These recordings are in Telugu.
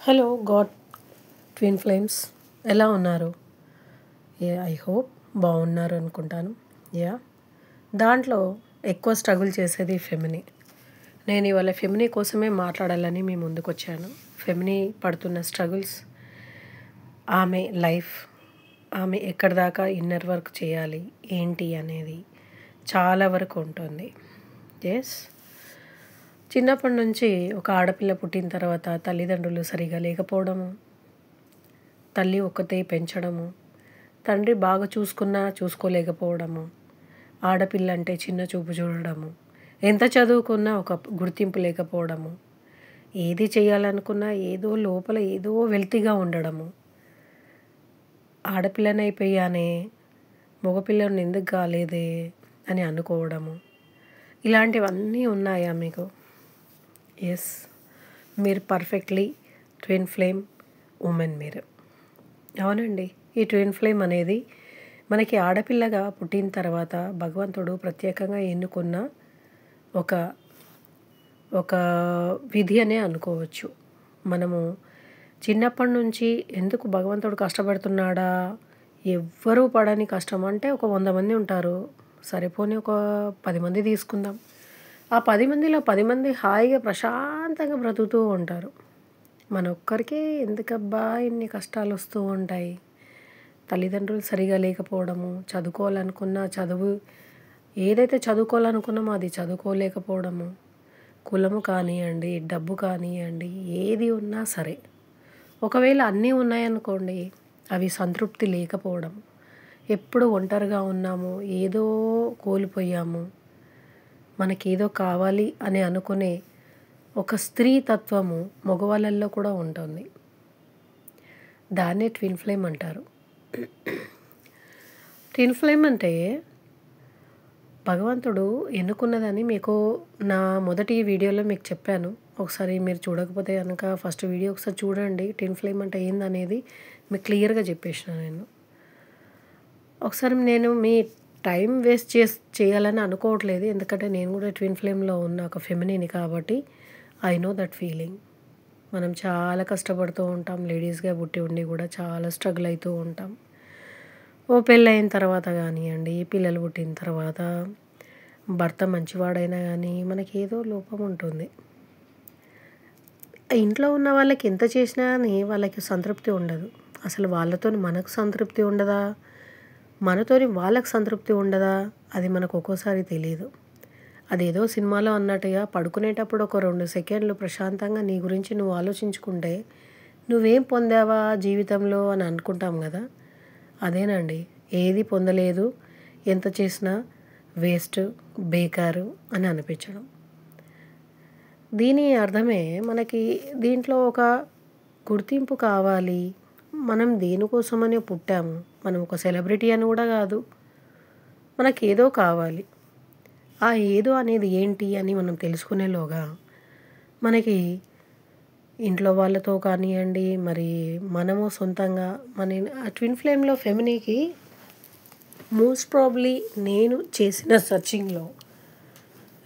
హలో గాడ్ ట్విన్ ఫ్లేమ్స్ ఎలా ఉన్నారు? ఐ హోప్ బాగున్నారు అనుకుంటాను. యా దాంట్లో ఎక్కువ స్ట్రగుల్ చేసేది ఫెమిని. నేను ఇవాళ ఫెమిని కోసమే మాట్లాడాలని మీ ముందుకు వచ్చాను. ఫెమిని పడుతున్న స్ట్రగుల్స్, ఆమె లైఫ్, ఆమె ఎక్కడి దాకా ఇన్నర్ వర్క్ చేయాలి ఏంటి అనేది చాలా వరకు ఉంటుంది. ఎస్, చిన్నప్పటి నుంచి ఒక ఆడపిల్ల పుట్టిన తర్వాత తల్లిదండ్రులు సరిగా లేకపోవడము, తల్లి ఒక్కతే పెంచడము, తండ్రి బాగా చూసుకున్నా చూసుకోలేకపోవడము, ఆడపిల్ల అంటే చిన్న చూపు చూడడము, ఎంత చదువుకున్నా ఒక గుర్తింపు లేకపోవడము, ఏది చేయాలనుకున్నా ఏదో లోపల ఏదో వెల్తిగా ఉండడము, ఆడపిల్లనైపోయానే మగపిల్లని ఎందుకు కాలేదే అని అనుకోవడము, ఇలాంటివన్నీ ఉన్నాయా మీకు? ఎస్, మీరు పర్ఫెక్ట్లీ ట్విన్ ఫ్లేమ్ ఉమెన్ మీరు. అవునండి, ఈ ట్విన్ ఫ్లేమ్ అనేది మనకి ఆడపిల్లగా పుట్టిన తర్వాత భగవంతుడు ప్రత్యేకంగా ఎన్నుకున్న ఒక ఒక విధి అనే అనుకోవచ్చు. మనము చిన్నప్పటి నుంచి ఎందుకు భగవంతుడు కష్టపడుతున్నాడా? ఎవ్వరూ పడని కష్టం అంటే ఒక 100 మంది ఉంటారు, సరిపోని ఒక 10 మంది తీసుకుందాం. ఆ 10 మందిలో 10 మంది హాయిగా ప్రశాంతంగా బ్రతుకుతూ ఉంటారు. మన ఒక్కరికే ఎందుకబ్బా ఇన్ని కష్టాలు వస్తూ ఉంటాయి? తల్లిదండ్రులు సరిగా లేకపోవడము, చదువుకోవాలనుకున్న చదువు, ఏదైతే చదువుకోవాలనుకున్నామో అది చదువుకోలేకపోవడము, కులము కానివ్వండి, డబ్బు కానివ్వండి, ఏది ఉన్నా సరే, ఒకవేళ అన్నీ ఉన్నాయనుకోండి, అవి సంతృప్తి లేకపోవడం, ఎప్పుడు ఒంటరిగా ఉన్నాము, ఏదో కోల్పోయాము, మనకేదో కావాలి అని అనుకునే ఒక స్త్రీ తత్వము మగవాళ్ళల్లో కూడా ఉంటుంది. దాన్నే ట్విన్ ఫ్లేమ్ అంటారు. ట్విన్ ఫ్లేమ్ అంటే భగవంతుడు ఎన్నుకున్నదని మీకు నా మొదటి వీడియోలో మీకు చెప్పాను. ఒకసారి మీరు చూడకపోతే కనుక ఫస్ట్ వీడియో ఒకసారి చూడండి. ట్విన్ ఫ్లేమ్ అంటే ఏందనేది మీకు క్లియర్గా చెప్పేసిన నేను. ఒకసారి నేను మీ టైం వేస్ట్ చేయాలని అనుకోవట్లేదు, ఎందుకంటే నేను కూడా ట్విన్ ఫ్లేమ్లో ఉన్న ఒక ఫెమినిని కాబట్టి ఐ నో దట్ ఫీలింగ్. మనం చాలా కష్టపడుతూ ఉంటాం, లేడీస్గా పుట్టి ఉండి కూడా చాలా స్ట్రగుల్ అవుతూ ఉంటాం. ఓ పెళ్ళైన తర్వాత కానివ్వండి, పిల్లలు పుట్టిన తర్వాత, భర్త మంచివాడైనా కానీ మనకి ఏదో లోపం ఉంటుంది. ఇంట్లో ఉన్న వాళ్ళకి ఎంత చేసినా కానీ వాళ్ళకి సంతృప్తి ఉండదు. అసలు వాళ్ళతో మనకు సంతృప్తి ఉండదా, మనతోని వాళ్ళకి సంతృప్తి ఉండదా, అది మనకు ఒక్కోసారి తెలియదు. అదేదో సినిమాలో అన్నట్టుగా పడుకునేటప్పుడు ఒక 2 సెకండ్లు ప్రశాంతంగా నీ గురించి నువ్వు ఆలోచించుకుంటే నువ్వేం పొందావా జీవితంలో అని అనుకుంటాం కదా. అదేనండి, ఏది పొందలేదు, ఎంత చేసినా వేస్ట్, బేకారు అని అనిపించడం. దీని అర్థమే మనకి దీంట్లో ఒక గుర్తింపు కావాలి, మనం దేనికోసమని పుట్టాము, మనం ఒక సెలబ్రిటీ అని కూడా కాదు, మనకి ఏదో కావాలి. ఆ ఏదో అనేది ఏంటి అని మనం తెలుసుకునేలోగా మనకి ఇంట్లో వాళ్ళతో కానివ్వండి, మరి మనము సొంతంగా మన ట్విన్ ఫ్లేమ్లో ఫెమినీకి మోస్ట్ ప్రాబ్లీ నేను చేసిన సర్చింగ్లో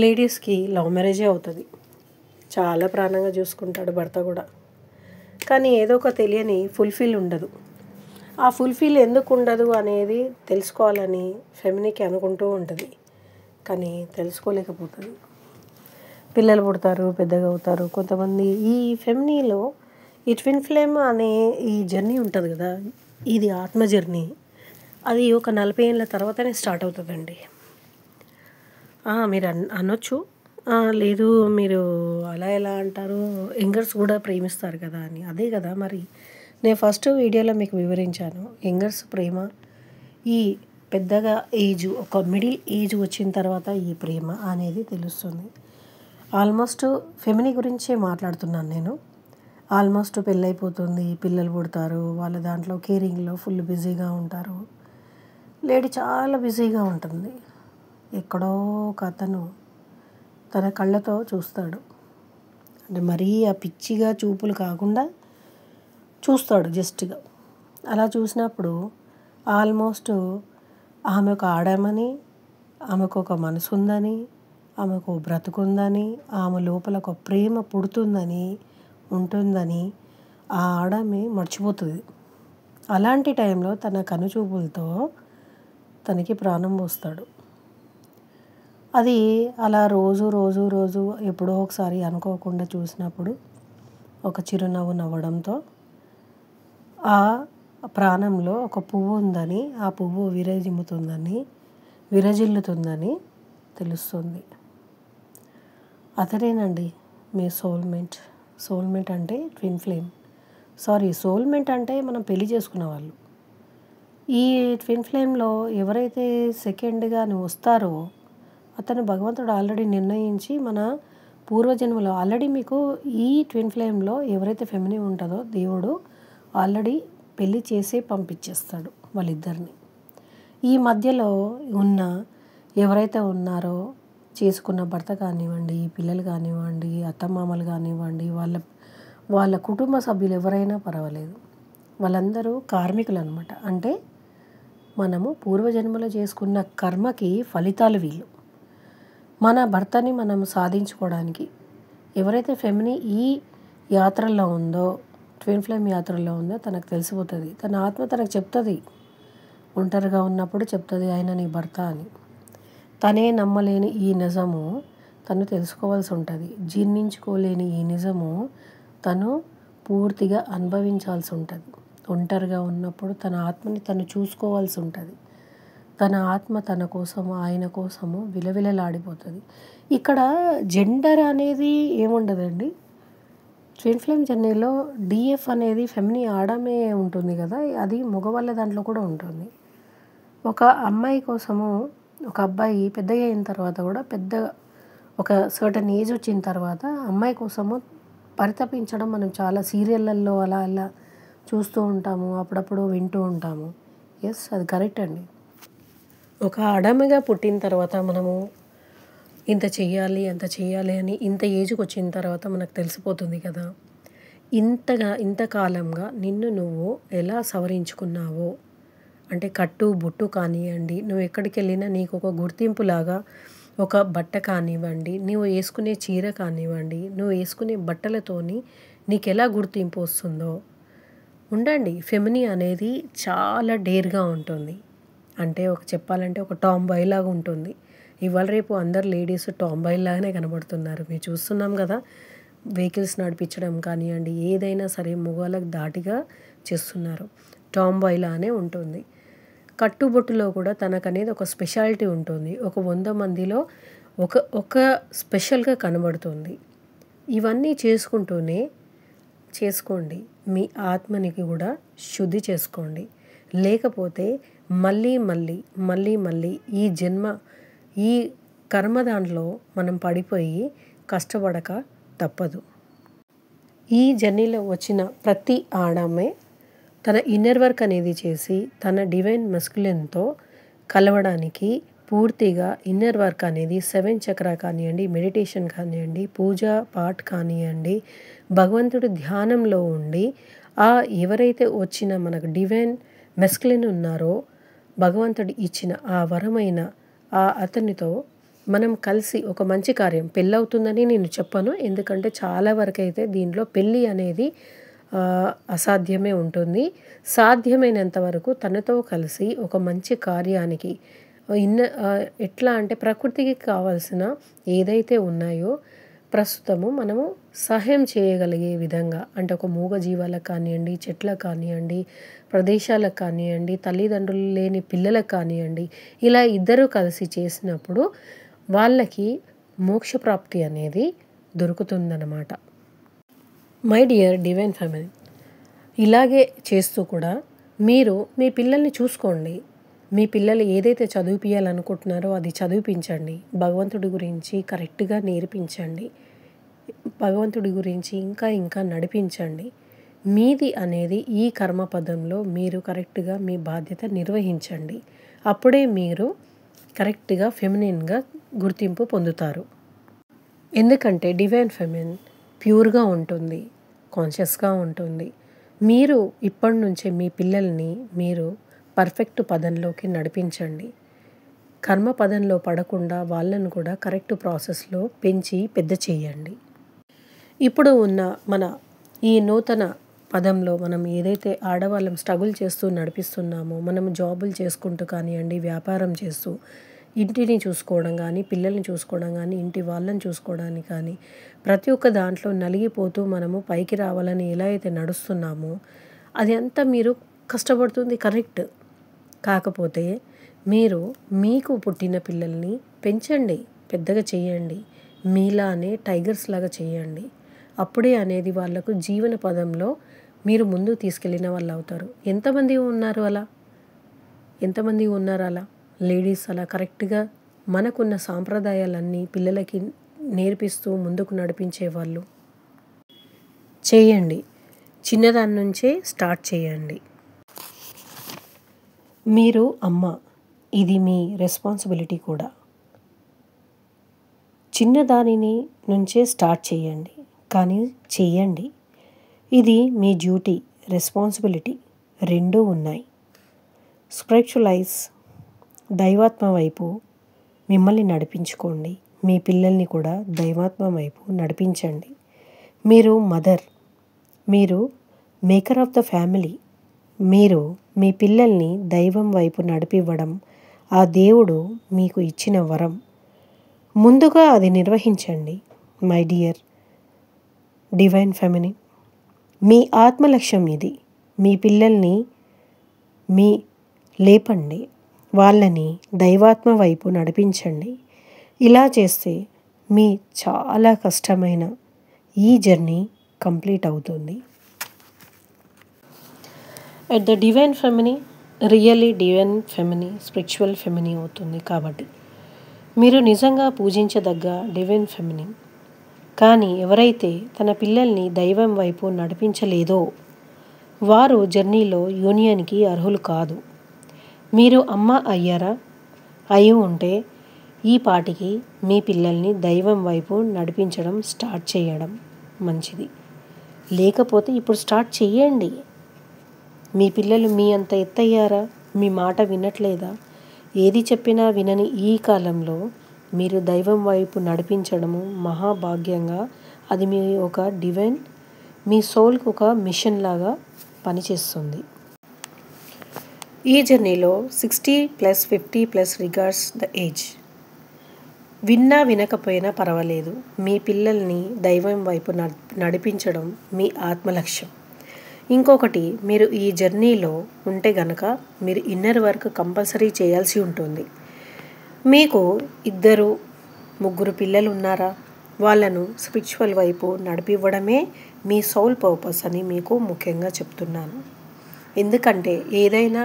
లేడీస్కి లవ్ మ్యారేజే అవుతుంది. చాలా ప్రాణంగా చూసుకుంటాడు భర్త కూడా, కానీ ఏదో ఒక తెలియని ఫుల్ఫిల్ ఉండదు. ఆ ఫుల్ఫిల్ ఎందుకు ఉండదు అనేది తెలుసుకోవాలని ఫెమినీకి అనుకుంటూ ఉంటుంది, కానీ తెలుసుకోలేకపోతుంది. పిల్లలు పుడతారు, పెద్దగా అవుతారు. కొంతమంది ఈ ఫెమినీలో ఈ ట్విన్ ఫ్లేమ్ అనే ఈ జర్నీ ఉంటుంది కదా, ఇది ఆత్మ జర్నీ. అది ఒక 40 ఏళ్ళ తర్వాతనే స్టార్ట్ అవుతుందండి. మీరు అనొచ్చు, లేదు మీరు అలా ఎలా అంటారు, యంగర్స్ కూడా ప్రేమిస్తారు కదా అని. అదే కదా మరి నేను ఫస్ట్ వీడియోలో మీకు వివరించాను. యంగర్స్ ప్రేమ ఈ పెద్దగా ఏజ్, ఒక మిడిల్ ఏజ్ వచ్చిన తర్వాత ఈ ప్రేమ అనేది తెలుస్తుంది. ఆల్మోస్ట్ ఫెమిని గురించే మాట్లాడుతున్నాను నేను. ఆల్మోస్ట్ పెళ్ళైపోతుంది, పిల్లలు పుడతారు, వాళ్ళ దాంట్లో కేరింగ్లో ఫుల్ బిజీగా ఉంటారు. లేడీ చాలా బిజీగా ఉంటుంది. ఎక్కడో ఒక అతను తన కళ్ళతో చూస్తాడు, అంటే మరీ ఆ పిచ్చిగా చూపులు కాకుండా చూస్తాడు జస్ట్గా. అలా చూసినప్పుడు ఆల్మోస్ట్ ఆమె ఒక ఆడమని, ఆమెకు ఒక మనసు ఉందని, ఆమెకు బ్రతుకుందని, ఆమె లోపల ఒక ప్రేమ పుడుతుందని, ఉంటుందని ఆ ఆడమే మర్చిపోతుంది. అలాంటి టైంలో తన కనుచూపులతో తనకి ప్రాణం పోస్తాడు. అది అలా రోజు రోజు రోజు ఎప్పుడో ఒకసారి అనుకోకుండా చూసినప్పుడు ఒక చిరునవ్వు నవ్వడంతో ఆ ప్రాణంలో ఒక పువ్వు ఉందని, ఆ పువ్వు విరజిల్లుతుందని తెలుస్తుంది. అతనేనండి మీ సోల్మేట్. సోల్మేట్ అంటే ట్విన్ ఫ్లేమ్. సోల్మేట్ అంటే మనం పెళ్లి చేసుకున్న వాళ్ళు. ఈ ట్విన్ ఫ్లేమ్లో ఎవరైతే సెకండ్గా వస్తారో అతను భగవంతుడు ఆల్రెడీ నిర్ణయించి మన పూర్వజన్మలో ఆల్రెడీ మీకు ఈ ట్విన్ ఫ్లేమ్లో ఎవరైతే ఫెమినిన్ ఉంటుందో దేవుడు ఆల్రెడీ పెళ్లి చేసి పంపించేస్తాడు వాళ్ళిద్దరిని. ఈ మధ్యలో ఉన్న ఎవరైతే ఉన్నారో చేసుకున్న భర్త కానివ్వండి, పిల్లలు కానివ్వండి, అత్తమామలు కానివ్వండి, వాళ్ళ కుటుంబ సభ్యులు ఎవరైనా పర్వాలేదు, వాళ్ళందరూ కార్మికులు అనమాట. అంటే మనము పూర్వజన్మలో చేసుకున్న కర్మకి ఫలితాలు వీళ్ళు. మన భర్తని మనం సాధించుకోవడానికి ఎవరైతే ఫెమినిన్ ఈ యాత్రలో ఉందో, ట్విన్ ఫ్లేమ్ యాత్రలో ఉందో తనకు తెలిసిపోతుంది. తన ఆత్మ తనకు చెప్తుంది, ఒంటరిగా ఉన్నప్పుడు చెప్తుంది ఆయన నీ భర్త అని. తనే నమ్మలేని ఈ నిజము తను తెలుసుకోవాల్సి ఉంటుంది. జీర్ణించుకోలేని ఈ నిజము తను పూర్తిగా అనుభవించాల్సి ఉంటుంది. ఒంటరిగా ఉన్నప్పుడు తన ఆత్మని తను చూసుకోవాల్సి ఉంటుంది. తన ఆత్మ తన కోసము, ఆయన కోసము విలవిలలాడిపోతుంది. ఇక్కడ జెండర్ అనేది ఏముండదండి. ట్విన్ ఫ్లేమ్ జర్నీలో డిఎఫ్ అనేది ఫెమినిన్ ఆడమే ఉంటుంది కదా, అది మగవాళ్ళ దాంట్లో కూడా ఉంటుంది. ఒక అమ్మాయి కోసము ఒక అబ్బాయి పెద్దగా అయిన తర్వాత కూడా ఒక సర్టన్ ఏజ్ వచ్చిన తర్వాత అమ్మాయి కోసము పరితపించడం మనం చాలా సీరియళ్ళల్లో అలా అలా చూస్తూ ఉంటాము, అప్పుడప్పుడు వింటూ ఉంటాము. ఎస్, అది కరెక్ట్ అండి. ఒక ఆడమిగా పుట్టిన తర్వాత మనము ఇంత చెయ్యాలి అంత చెయ్యాలి అని ఇంత ఏజ్కి వచ్చిన తర్వాత మనకు తెలిసిపోతుంది కదా. ఇంతకాలంగా నిన్ను నువ్వు ఎలా సవరించుకున్నావో, అంటే కట్టు బొట్టు కానివ్వండి, నువ్వు ఎక్కడికి వెళ్ళినా నీకు ఒక గుర్తింపులాగా ఒక బట్ట కానివ్వండి, నువ్వు వేసుకునే చీర కానివ్వండి, నువ్వు వేసుకునే బట్టలతోని నీకు ఎలా గుర్తింపు వస్తుందో ఉండండి. ఫెమినిన్ అనేది చాలా డేర్గా ఉంటుంది. అంటే చెప్పాలంటే ఒక టాంబాయ్ లాగా ఉంటుంది. ఇవాళ రేపు అందరు లేడీస్ టాంబాయ్ లాగానే కనబడుతున్నారు. మేము చూస్తున్నాం కదా, వెహికల్స్ నడిపించడం కానివ్వండి, ఏదైనా సరే మగవాళ్ళకి దాటిగా చేస్తున్నారు. టాంబాయ్ లానే ఉంటుంది. కట్టుబొట్టులో కూడా తనకనేది ఒక స్పెషాలిటీ ఉంటుంది. ఒక 100 మందిలో ఒక స్పెషల్గా కనబడుతుంది. ఇవన్నీ చేసుకోండి. మీ ఆత్మనికి కూడా శుద్ధి చేసుకోండి. లేకపోతే మళ్ళీ ఈ కర్మ దాంట్లో మనం పడిపోయి కష్టపడక తప్పదు. ఈ జర్నీలో వచ్చిన ప్రతి ఆడమే తన ఇన్నర్ వర్క్ అనేది చేసి తన డివైన్ మస్కులిన్తో కలవడానికి పూర్తిగా ఇన్నర్ వర్క్ అనేది 7 చక్ర కానివ్వండి, మెడిటేషన్ కానివ్వండి, పూజా పాఠ్ కానివ్వండి, భగవంతుడి ధ్యానంలో ఉండి ఎవరైతే వచ్చిన మనకు డివైన్ మస్కులిన్ ఉన్నారో భగవంతుడు ఇచ్చిన ఆ వరమైన అతనితో మనం కలిసి ఒక మంచి కార్యం పెళ్ళవుతుందని నేను చెప్పను. ఎందుకంటే చాలా వరకు అయితే దీంట్లో పెళ్ళి అనేది అసాధ్యమే ఉంటుంది. సాధ్యమైనంత వరకు తనతో కలిసి ఒక మంచి కార్యానికి ఎట్లా అంటే ప్రకృతికి కావాల్సిన ఏదైతే ఉన్నాయో ప్రస్తుతము మనము సహాయం చేయగలిగే విధంగా, అంటే ఒక మూగజీవాలకు కానివ్వండి, చెట్లకు కానివ్వండి, ప్రదేశాలకు కానివ్వండి, తల్లిదండ్రులు లేని పిల్లలకు కానివ్వండి, ఇలా ఇద్దరు కలిసి చేసినప్పుడు వాళ్ళకి మోక్షప్రాప్తి అనేది దొరుకుతుందన్నమాట. మై డియర్ డివైన్ ఫెమినిన్, ఇలాగే చేస్తూ కూడా మీరు మీ పిల్లల్ని చూసుకోండి. మీ పిల్లలు ఏదైతే చదివిపించాలనుకుంటున్నారో అది చదివిపించండి. భగవంతుడి గురించి కరెక్ట్గా నేర్పించండి. భగవంతుడి గురించి ఇంకా నడిపించండి. మీది అనేది ఈ కర్మపదంలో మీరు కరెక్ట్గా మీ బాధ్యత నిర్వహించండి. అప్పుడే మీరు కరెక్ట్గా ఫెమినిన్గా గుర్తింపు పొందుతారు. ఎందుకంటే డివైన్ ఫెమినిన్ ప్యూర్గా ఉంటుంది, కాన్షియస్గా ఉంటుంది. మీరు ఇప్పటి నుంచే మీ పిల్లల్ని మీరు పర్ఫెక్ట్ పదంలోకి నడిపించండి. కర్మ పదంలో పడకుండా వాళ్ళను కూడా కరెక్ట్ ప్రాసెస్లో పెంచి పెద్ద చేయండి. ఇప్పుడు ఉన్న మన ఈ నూతన పదంలో మనం ఏదైతే ఆడవాళ్ళం స్ట్రగుల్ చేస్తూ నడిపిస్తున్నామో, మనం జాబులు చేసుకుంటూ కానివ్వండి, వ్యాపారం చేస్తూ ఇంటిని చూసుకోవడం కానీ, పిల్లల్ని చూసుకోవడం కానీ, ఇంటి వాళ్ళని చూసుకోవడానికి కానీ, ప్రతి ఒక్క దాంట్లో నలిగిపోతూ మనము పైకి రావాలని ఎలా అయితే నడుస్తున్నామో, అది అంతా మీరు కష్టపడుతుంది కరెక్ట్. కాకపోతే మీరు మీకు పుట్టిన పిల్లల్ని పెంచండి, పెద్దగా చేయండి, మీలానే టైగర్స్ లాగా చేయండి. అప్పుడే అనేది వాళ్ళకు జీవన పదంలో మీరు ముందుకు తీసుకెళ్ళిన వాళ్ళు అవుతారు. ఎంతమంది ఉన్నారు అలా? ఎంతమంది ఉన్నారు అలా లేడీస్ అలా కరెక్ట్గా మనకున్న సాంప్రదాయాలన్నీ పిల్లలకి నేర్పిస్తూ ముందుకు నడిపించే వాళ్ళు? చేయండి, చిన్నదాని నుంచే స్టార్ట్ చేయండి. మీరు అమ్మ, ఇది మీ రెస్పాన్సిబిలిటీ కూడా. చిన్నదానిని నుంచే స్టార్ట్ చేయండి, కానీ చెయ్యండి. ఇది మీ డ్యూటీ, రెస్పాన్సిబిలిటీ రెండూ ఉన్నాయి. స్పిరిచువలైజ్, దైవాత్మ వైపు మిమ్మల్ని నడిపించుకోండి. మీ పిల్లల్ని కూడా దైవాత్మ వైపు నడిపించండి. మీరు మదర్, మీరు మేకర్ ఆఫ్ ద ఫ్యామిలీ. మీరు మీ పిల్లల్ని దైవం వైపు నడిపివ్వడం ఆ దేవుడు మీకు ఇచ్చిన వరం. ముందుగా అది నిర్వహించండి మై డియర్ డివైన్ ఫెమినిన్. మీ ఆత్మలక్ష్యం ఇది. మీ పిల్లల్ని లేపండి, వాళ్ళని దైవాత్మ వైపు నడిపించండి. ఇలా చేస్తే మీ చాలా కష్టమైన ఈ జర్నీ కంప్లీట్ అవుతుంది. At the divine feminine, really divine feminine spiritual feminine అవుతుంది. కాబట్టి మీరు నిజంగా పూజించదగ్గ డివైన్ ఫెమినీ. కానీ ఎవరైతే తన పిల్లల్ని దైవం వైపు నడిపించలేదో వారు జర్నీలో యూనియన్కి అర్హులు కాదు. మీరు అమ్మ అయ్యారా? అయి ఉంటే ఈ పాటికి మీ పిల్లల్ని దైవం వైపు నడిపించడం స్టార్ట్ చేయడం మంచిది. లేకపోతే ఇప్పుడు స్టార్ట్ చేయండి. మీ పిల్లలు మీ అంత ఎత్తయ్యారా? మీ మాట వినట్లేదా? ఏది చెప్పినా వినని ఈ కాలంలో మీరు దైవం వైపు నడిపించడము మహాభాగ్యంగా, అది మీ ఒక డివైన్, మీ సోల్కి ఒక మిషన్ లాగా పనిచేస్తుంది. ఈ జర్నీలో 60+ 50+ రిగార్డ్స్ ద ఏజ్. విన్నా వినకపోయినా పర్వాలేదు, మీ పిల్లల్ని దైవం వైపు నడిపించడం మీ ఆత్మలక్ష్యం. ఇంకొకటి, మీరు ఈ జర్నీలో ఉంటే గనక మీరు ఇన్నర్ వర్క్ కంపల్సరీ చేయాల్సి ఉంటుంది. మీకు 2-3 పిల్లలు ఉన్నారా? వాళ్ళను స్పిరిచువల్ వైపు నడిపివ్వడమే మీ సోల్ పర్పస్ అని మీకు ముఖ్యంగా చెప్తున్నాను. ఎందుకంటే ఏదైనా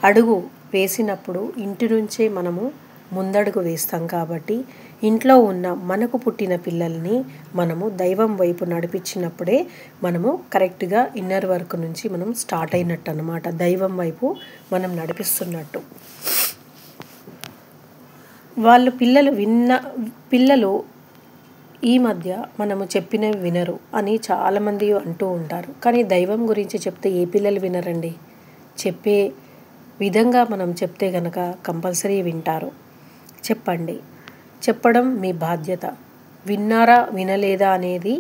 అడుగు వేసినప్పుడు ఇంటి నుంచే మనము ముందడుగు వేస్తాం. కాబట్టి ఇంట్లో ఉన్న మనకు పుట్టిన పిల్లల్ని మనము దైవం వైపు నడిపించినప్పుడే మనము కరెక్ట్గా ఇన్నర్ వర్క్ నుంచి మనం స్టార్ట్ అయినట్టు అన్నమాట. దైవం వైపు మనం నడిపిస్తున్నట్టు. వాళ్ళు పిల్లలు ఈ మధ్య మనము చెప్పినవి వినరు అని చాలామంది అంటూ ఉంటారు. కానీ దైవం గురించి చెప్తే ఏ పిల్లలు వినరండి? చెప్పే విధంగా మనం చెప్తే గనక కంపల్సరీ వింటారు. చెప్పండి, చెప్పడం మీ బాధ్యత. విన్నారా వినలేదా అనేది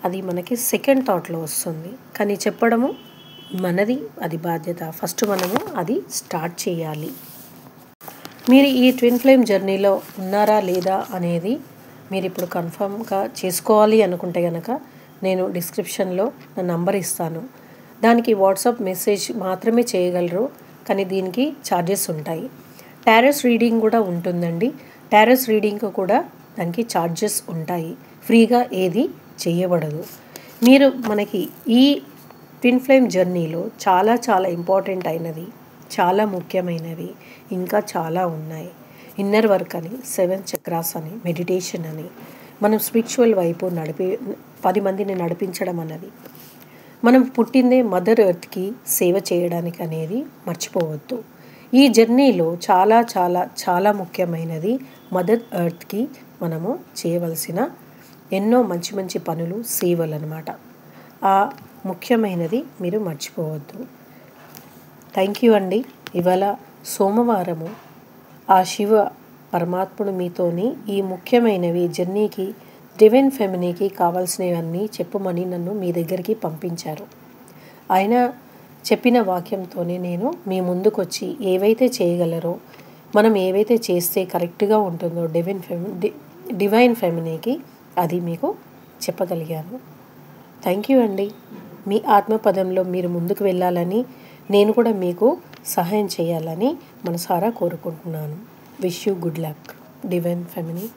అది మనకి సెకండ్ థాట్లో వస్తుంది. కానీ చెప్పడము మనది, అది బాధ్యత. ఫస్ట్ మనము అది స్టార్ట్ చేయాలి. మీరు ఈ ట్విన్ ఫ్లేమ్ జర్నీలో ఉన్నారా లేదా అనేది మీరు ఇప్పుడు కన్ఫర్మ్గా చేసుకోవాలి అనుకుంటే కనుక నేను డిస్క్రిప్షన్లో నా నంబర్ ఇస్తాను. దానికి వాట్సాప్ మెసేజ్ మాత్రమే చేయగలరు. కానీ దీనికి ఛార్జెస్ ఉంటాయి. టారోస్ రీడింగ్ కూడా ఉంటుందండి. టారోస్ రీడింగ్ కూడా దానికి ఛార్జెస్ ఉంటాయి. ఫ్రీగా ఏది చేయబడదు. మీరు మనకి ఈ ట్విన్ ఫ్లేమ్ జర్నీలో చాలా చాలా ఇంపార్టెంట్ అయినది, చాలా ముఖ్యమైనవి ఇంకా చాలా ఉన్నాయి. ఇన్నర్ వర్క్ అని, 7 చక్రాస్ అని, మెడిటేషన్ అని, మనం స్పిరిచువల్ వైపు 10 మందిని నడిపించడం అన్నది. మనం పుట్టిందే మదర్ ఎర్త్కి సేవ చేయడానికి అనేది మర్చిపోవద్దు. ఈ జర్నీలో చాలా చాలా చాలా ముఖ్యమైనది మదర్ ఎర్త్కి మనము చేయవలసిన ఎన్నో మంచి మంచి పనులు, సేవలు అన్నమాట. ఆ ముఖ్యమైనది మీరు మర్చిపోవద్దు. థ్యాంక్ యూ అండి. ఇవాళ సోమవారము ఆ శివ పరమాత్ముడు మీతోని ఈ ముఖ్యమైనవి జర్నీకి, డివైన్ ఫెమినీకి కావాల్సినవన్నీ చెప్పమని నన్ను మీ దగ్గరికి పంపించారు. ఆయన చెప్పిన వాక్యంతోనే నేను మీ ముందుకు వచ్చి ఏవైతే చేయగలరో, మనం ఏవైతే చేస్తే కరెక్ట్గా ఉంటుందో డివైన్ ఫెమినీకి అది మీకు చెప్పగలిగాను. థ్యాంక్ యూ అండి. మీ ఆత్మపదంలో మీరు ముందుకు వెళ్ళాలని, నేను కూడా మీకు సహాయం చేయాలని మనసారా కోరుకుంటున్నాను. Wish you good luck, divine ఫెమినీ.